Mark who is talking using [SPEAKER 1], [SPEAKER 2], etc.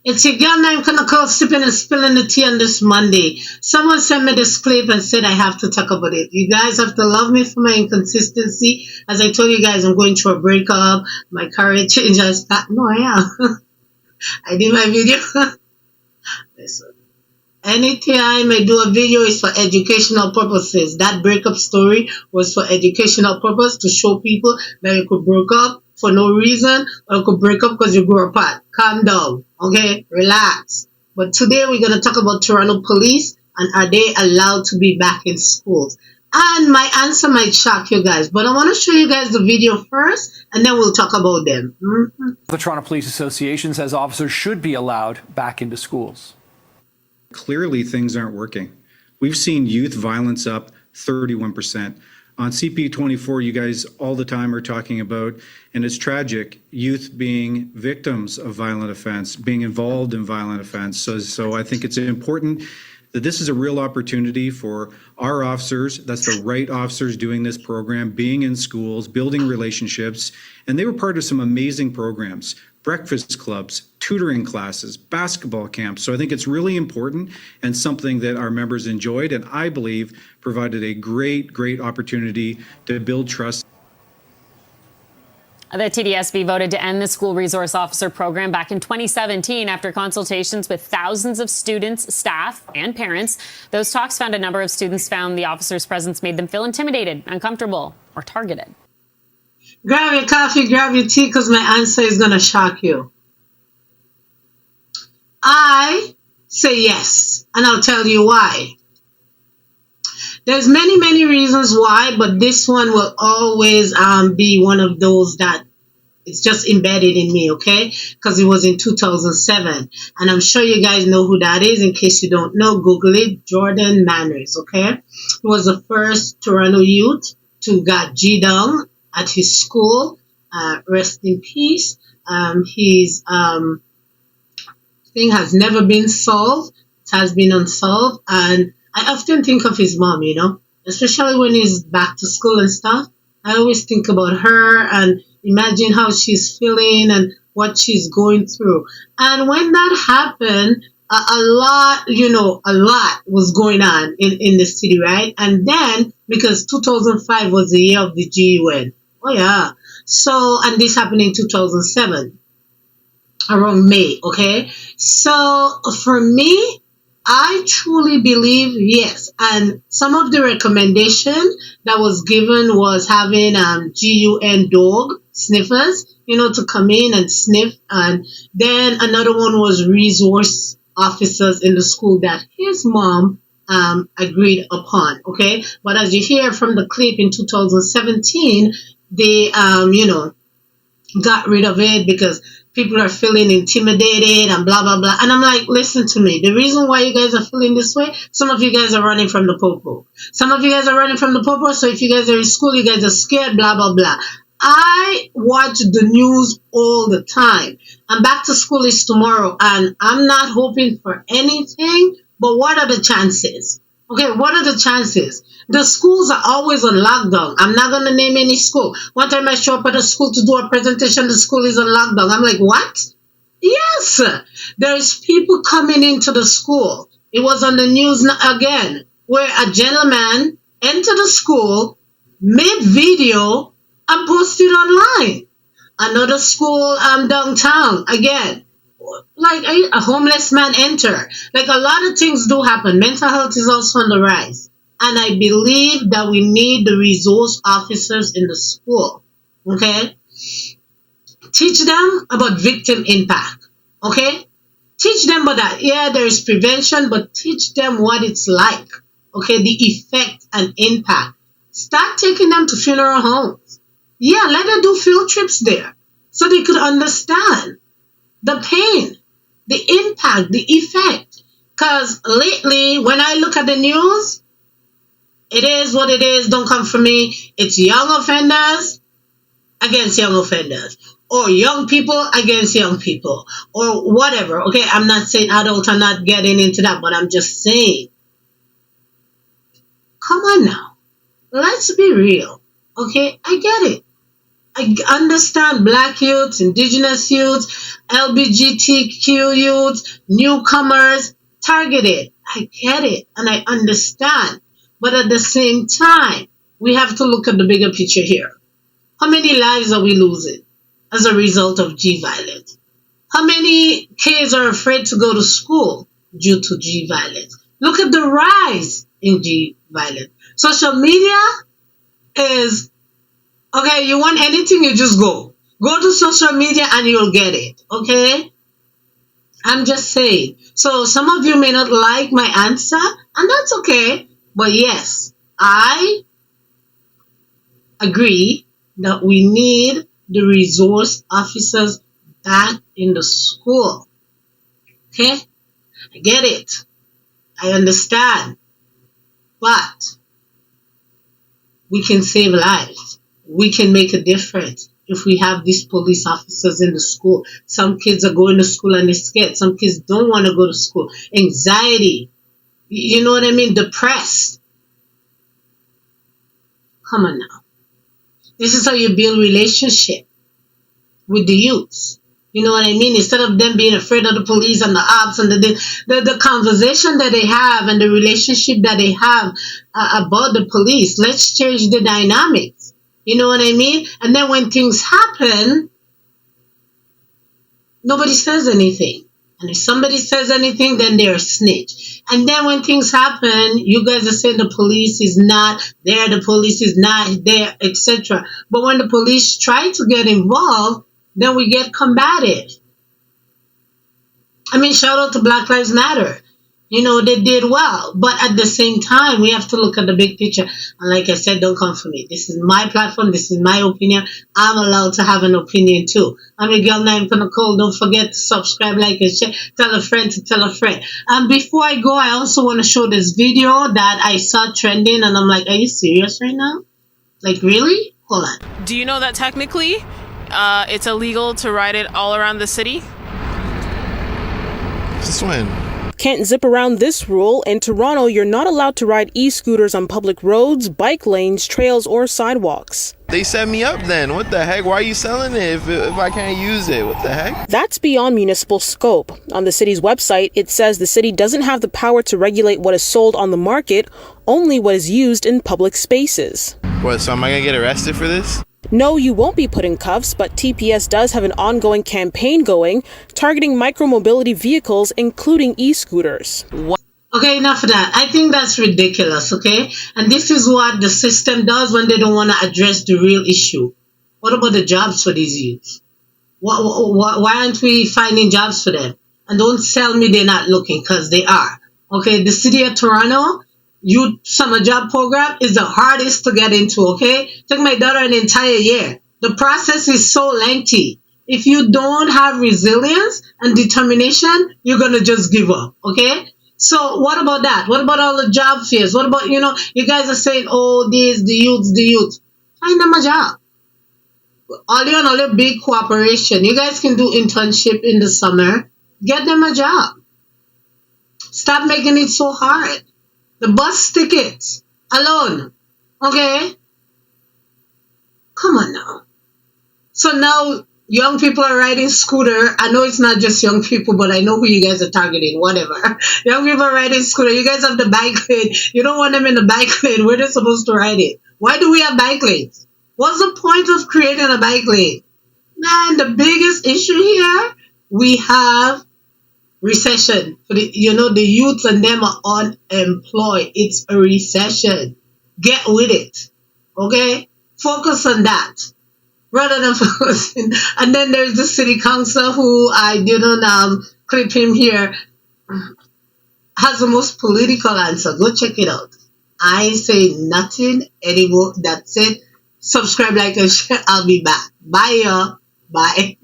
[SPEAKER 1] It's your girl named Kanako sipping and spilling the tea on this Monday. Someone sent me this clip and said I have to talk about it. You guys have to love me for my inconsistency. As I told you guys, I'm going through a breakup. My career changes. No, I am. I did my video. Listen. Anytime I do a video, it's for educational purposes. That breakup story was for educational purpose to show people that you could break up for no reason or you could break up because you grew apart. Calm down, okay? Relax. But today we're going to talk about Toronto police and are they allowed to be back in schools? And my answer might shock you guys, but I want to show you guys the video first and then we'll talk about them.
[SPEAKER 2] The Toronto Police Association says officers should be allowed back into schools.
[SPEAKER 3] Clearly, things aren't working. We've seen youth violence up 31%. On CP24, you guys all the time are talking about, and it's tragic, youth being victims of violent offense, being involved in violent offense. So I think it's important that this is a real opportunity for our officers, that's the right officers doing this program, being in schools, building relationships, and they were part of some amazing programs, breakfast clubs, tutoring classes, basketball camps. So I think it's really important and something that our members enjoyed and I believe provided a great opportunity to build trust.
[SPEAKER 4] The TDSB voted to end the school resource officer program back in 2017 after consultations with thousands of students, staff, and parents. Those talks found a number of students found the officer's presence made them feel intimidated, uncomfortable, or targeted.
[SPEAKER 1] Grab your coffee, grab your tea, because my answer is going to shock you. I say yes, and I'll tell you why. There's many reasons why, but this one will always be one of those that it's just embedded in me, okay? Because it was in 2007, and I'm sure you guys know who that is. In case you don't know, Google it. Jordan Manners, okay? He was the first Toronto youth to get G down at his school. Rest in peace. His thing has never been solved. It has been unsolved, and I often think of his mom, you know, especially when he's back to school and stuff. I always think about her and imagine how she's feeling and what she's going through. And when that happened, a lot was going on in the city, right? And then, because 2005 was the year of the GUN. Oh, yeah. So, and this happened in 2007, around May, okay? So, for me, I truly believe, yes, and some of the recommendation that was given was having GUN dog sniffers, you know, to come in and sniff, and then another one was resource officers in the school that his mom agreed upon, okay? But as you hear from the clip in 2017, they, got rid of it because people are feeling intimidated and blah, blah, blah. And I'm like, listen to me. The reason why you guys are feeling this way, some of you guys are running from the popo. Some of you guys are running from the popo. So if you guys are in school, you guys are scared, blah, blah, blah. I watch the news all the time. And back to school is tomorrow. And I'm not hoping for anything, but what are the chances? Okay, what are the chances? The schools are always on lockdown. I'm not going to name any school. One time I show up at a school to do a presentation, the school is on lockdown. I'm like, what? Yes, there's people coming into the school. It was on the news again, where a gentleman entered the school, made video, and posted online. Another school downtown, again. Like a homeless man enter. Like a lot of things do happen. Mental health is also on the rise. And I believe that we need the resource officers in the school. Okay? Teach them about victim impact. Okay? Teach them about that. Yeah, there is prevention, but teach them what it's like. Okay? The effect and impact. Start taking them to funeral homes. Yeah, let them do field trips there so they could understand the pain, the impact, the effect. Because lately, when I look at the news, it is what it is. Don't come for me. It's young offenders against young offenders. Or young people against young people. Or whatever. Okay, I'm not saying adult. I'm not getting into that. But I'm just saying. Come on now. Let's be real. Okay, I get it. I understand black youths, indigenous youths, LGBTQ youths, newcomers, targeted. I get it and I understand. But at the same time, we have to look at the bigger picture here. How many lives are we losing as a result of G violence? How many kids are afraid to go to school due to G violence? Look at the rise in G violence. Social media is, okay, you want anything, you just go. Go to social media and you'll get it, okay? I'm just saying. So some of you may not like my answer, and that's okay. But yes, I agree that we need the resource officers back in the school. Okay? I get it. I understand. But we can save lives. We can make a difference if we have these police officers in the school. Some kids are going to school and they're scared. Some kids don't want to go to school. Anxiety. You know what I mean? Depressed. Come on now. This is how you build relationship with the youths. You know what I mean? Instead of them being afraid of the police and the ops and the conversation that they have and the relationship that they have about the police, let's change the dynamics. You know what I mean? And then when things happen, nobody says anything. And if somebody says anything, then they're a snitch. And then when things happen, you guys are saying the police is not there, the police is not there, etc. But when the police try to get involved, then we get combative. I mean, shout out to Black Lives Matter. You know, they did well. But at the same time, we have to look at the big picture. And like I said, don't come for me. This is my platform. This is my opinion. I'm allowed to have an opinion too. I'm your girl, Naim Nicole. Don't forget to subscribe, like, and share. Tell a friend to tell a friend. And before I go, I also want to show this video that I saw trending. And I'm like, are you serious right now? Like, really? Hold on.
[SPEAKER 5] Do you know that technically it's illegal to ride it all around the city?
[SPEAKER 6] Since when?
[SPEAKER 7] Can't zip around this rule. In Toronto, you're not allowed to ride e-scooters on public roads, bike lanes, trails, or sidewalks.
[SPEAKER 6] They set me up then. What the heck? Why are you selling it if I can't use it? What the heck?
[SPEAKER 7] That's beyond municipal scope. On the city's website, it says the city doesn't have the power to regulate what is sold on the market, only what is used in public spaces.
[SPEAKER 6] What, so am I gonna get arrested for this?
[SPEAKER 7] No, you won't be put in cuffs, but TPS does have an ongoing campaign going, targeting micromobility vehicles, including e-scooters.
[SPEAKER 1] Okay, enough of that. I think that's ridiculous, okay? And this is what the system does when they don't want to address the real issue. What about the jobs for these youths? Why aren't we finding jobs for them? And don't tell me they're not looking, because they are. Okay, the city of Toronto youth summer job program is the hardest to get into, okay? Took my daughter an entire year. The process is so lengthy. If you don't have resilience and determination, you're going to just give up, okay? So what about that? What about all the job fairs? What about, you guys are saying, oh, the youth. Find them a job. All your big cooperation. You guys can do internship in the summer. Get them a job. Stop making it so hard. The bus tickets alone, okay? Come on now. So now young people are riding scooter. I know it's not just young people, but I know who you guys are targeting, whatever. Young people are riding scooter. You guys have the bike lane. You don't want them in the bike lane where they're supposed to ride it. Why do we have bike lanes? What's the point of creating a bike lane? Man, the biggest issue here, we have recession. The youth and them are unemployed. It's a recession. Get with it. Okay? Focus on that. Rather than focusing. And then there's the city council who I didn't clip him here. Has the most political answer. Go check it out. I say nothing anymore. That's it. Subscribe, like, and share. I'll be back. Bye, y'all. Bye.